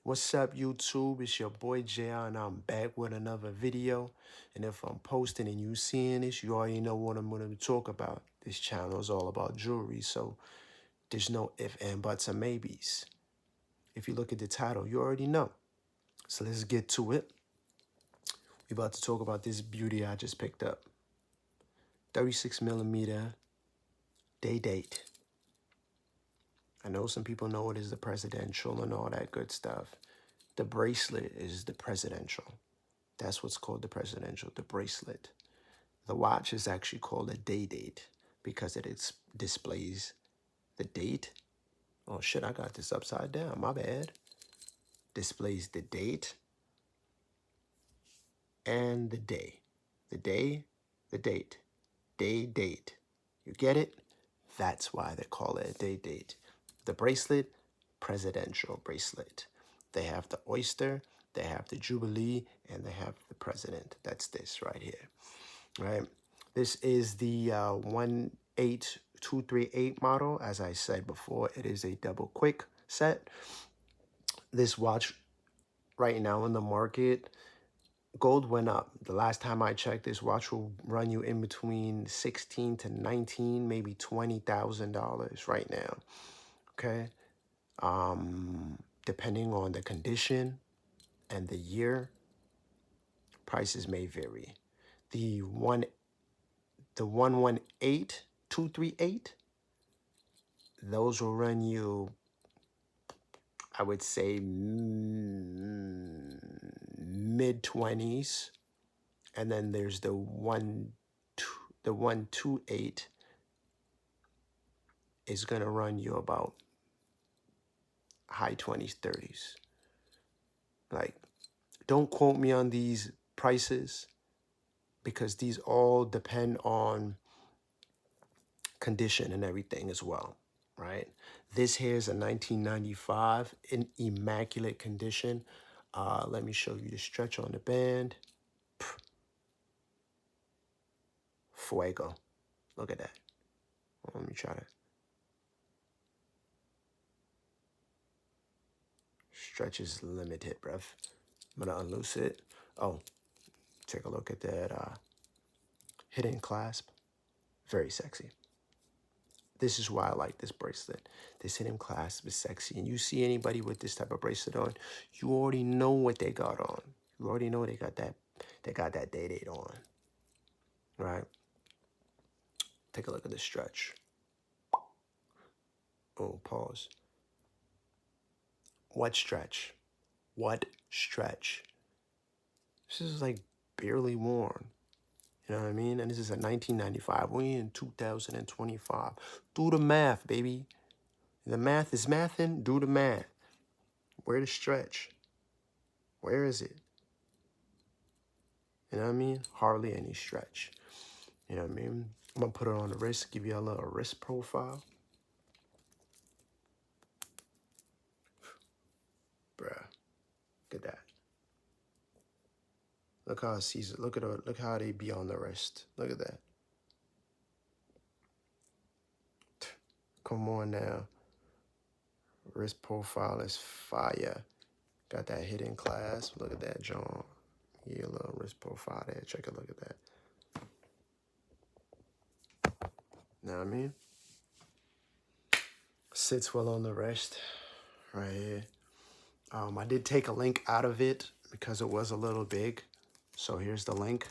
What's up, YouTube? It's your boy JR, and I'm back with another video. And if I'm posting and you seeing this, you already know what I'm going to talk about. This channel is all about jewelry, so there's no if, and buts, or maybes. If you look at the title, you already know. So let's get to it. We're about to talk about this beauty I just picked up. 36 millimeter day date. I know some people know it as the presidential and all that good stuff. The bracelet is the presidential. That's what's called the presidential, the bracelet. The watch is actually called a day date because it displays the date. Oh shit, I got this upside down, my bad. Displays the date and the day. The day, the date. Day date. You get it? That's why they call it a day date. The bracelet, presidential bracelet. They have the oyster, they have the jubilee, and they have the president. That's this right here. Right? This is the 18238 model. As I said before, it is a double quick set. This watch right now in the market, gold went up. The last time I checked, this watch will run you in between 16 to 19, maybe $20,000 right now. Okay. Depending on the condition and the year, prices may vary. The 118238, those will run you, I would say, mid 20s. And then there's the 128 is gonna run you about high 20s, 30s. Like, don't quote me on these prices because these all depend on condition and everything as well, right? This here is a 1995 in immaculate condition. Let me show you the stretch on the band. Fuego. Look at that. Let me try to. Stretch is limited, bruv. I'm gonna unloose it. Oh, take a look at that hidden clasp. Very sexy. This is why I like this bracelet. This hidden clasp is sexy. And you see anybody with this type of bracelet on, you already know what they got on. You already know they got that day date on. Right? Take a look at the stretch. Oh, pause. What stretch? What stretch? This is like barely worn. You know what I mean? And this is a 1995. We're in 2025. Do the math, baby. The math is mathing. Do the math. Where the stretch? Where is it? You know what I mean? Hardly any stretch. You know what I mean? I'm going to put it on the wrist, give you a little wrist profile. Bruh, look at that. Look how it sees it. Look how they be on the wrist. Look at that. Come on now. Wrist profile is fire. Got that hidden clasp. Look at that, John. Yeah, a little wrist profile there. Check a look at that. Know what I mean? Sits well on the wrist. Right here. I did take a link out of it because it was a little big. So here's the link.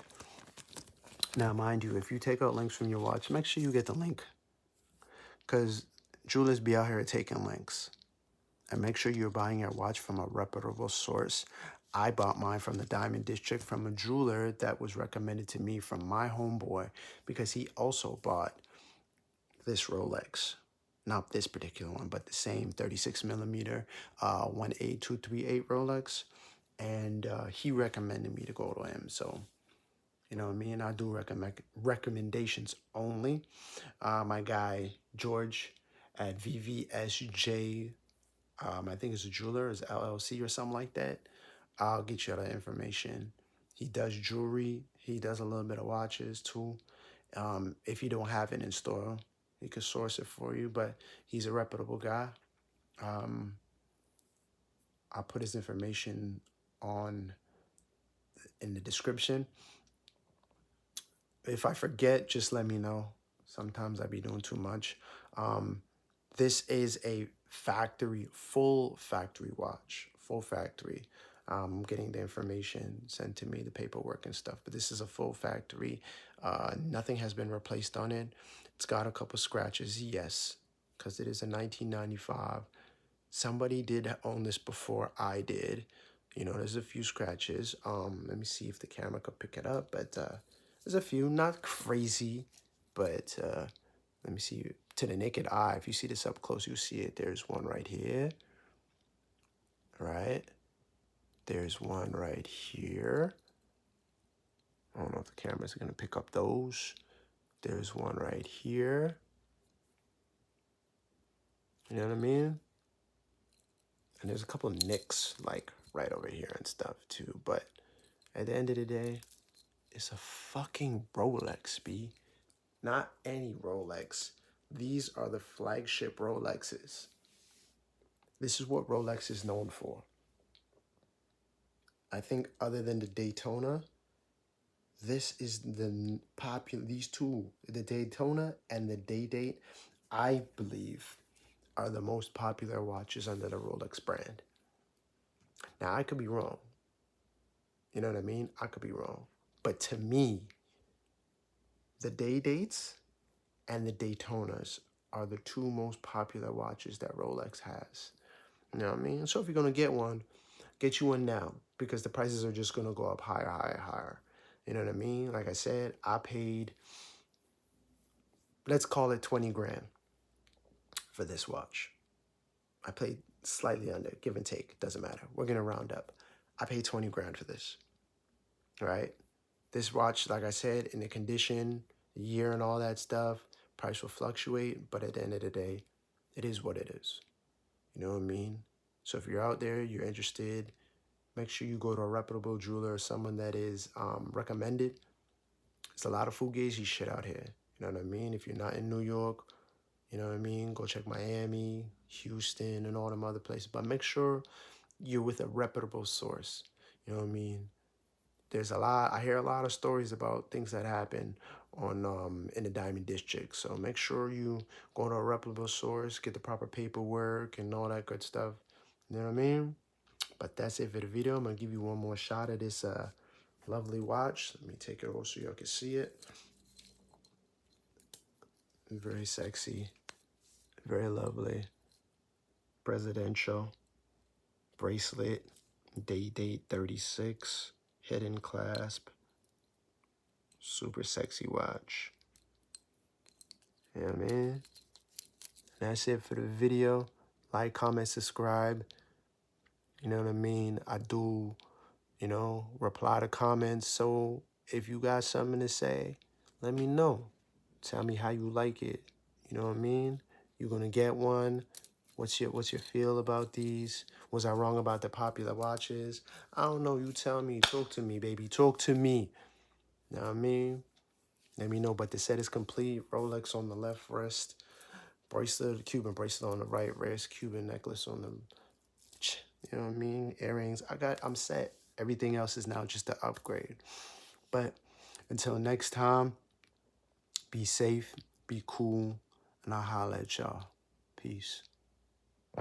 Now, mind you, if you take out links from your watch, make sure you get the link. Because jewelers be out here taking links. And make sure you're buying your watch from a reputable source. I bought mine from the Diamond District from a jeweler that was recommended to me from my homeboy because he also bought this Rolex. Not this particular one, but the same 36 millimeter 18238 Rolex. And he recommended me to go to him. So, you know what I mean? I do recommend recommendations only. My guy, George at VVSJ, I think it's a jeweler, it's LLC or something like that. I'll get you that information. He does jewelry. He does a little bit of watches too. If you don't have it in store, he could source it for you, but he's a reputable guy. I'll put his information on in the description. If I forget, just let me know. Sometimes I be doing too much. This is a full factory watch, full factory. I'm getting the information sent to me, the paperwork and stuff, but this is a full factory. Nothing has been replaced on it. It's got a couple scratches, yes, because it is a 1995. Somebody did own this before I did. You know, there's a few scratches. Let me see if the camera could pick it up, but there's a few, not crazy, but let me see. To the naked eye, if you see this up close, you see it. There's one right here, right? There's one right here. I don't know if the camera's gonna pick up those. There's one right here. You know what I mean? And there's a couple of nicks like right over here and stuff too. But at the end of the day, it's a fucking Rolex, B. Not any Rolex. These are the flagship Rolexes. This is what Rolex is known for. I think other than the Daytona, this is the popular, these two, the Daytona and the Daydate, I believe are the most popular watches under the Rolex brand. Now, I could be wrong. You know what I mean? I could be wrong. But to me, the Daydates and the Daytonas are the two most popular watches that Rolex has. You know what I mean? So if you're going to get you one now because the prices are just going to go up higher, higher, higher. You know what I mean? Like I said, I paid, let's call it 20 grand for this watch. I paid slightly under, give and take, doesn't matter. We're going to round up. I paid 20 grand for this, right? This watch, like I said, in the condition, the year and all that stuff, price will fluctuate, but at the end of the day, it is what it is. You know what I mean? So if you're out there, you're interested, make sure you go to a reputable jeweler or someone that is recommended. There's a lot of fugazi shit out here. You know what I mean? If you're not in New York, you know what I mean? Go check Miami, Houston, and all them other places. But make sure you're with a reputable source. You know what I mean? I hear a lot of stories about things that happen on in the Diamond District. So make sure you go to a reputable source, get the proper paperwork and all that good stuff. You know what I mean? But that's it for the video. I'm gonna give you one more shot of this lovely watch. Let me take it over so y'all can see it. Very sexy, very lovely. Presidential bracelet, Daydate 36, hidden clasp. Super sexy watch. Yeah, man. That's it for the video. Like, comment, subscribe. You know what I mean? I do, reply to comments. So if you got something to say, let me know. Tell me how you like it. You know what I mean? You're gonna get one. What's your feel about these? Was I wrong about the popular watches? I don't know. You tell me. Talk to me, baby. Talk to me. You know what I mean? Let me know. But the set is complete. Rolex on the left wrist. Bracelet, Cuban bracelet on the right wrist. Cuban necklace on the, you know what I mean? Earrings. I'm set. Everything else is now just an upgrade. But until next time, be safe, be cool, and I'll holla at y'all. Peace.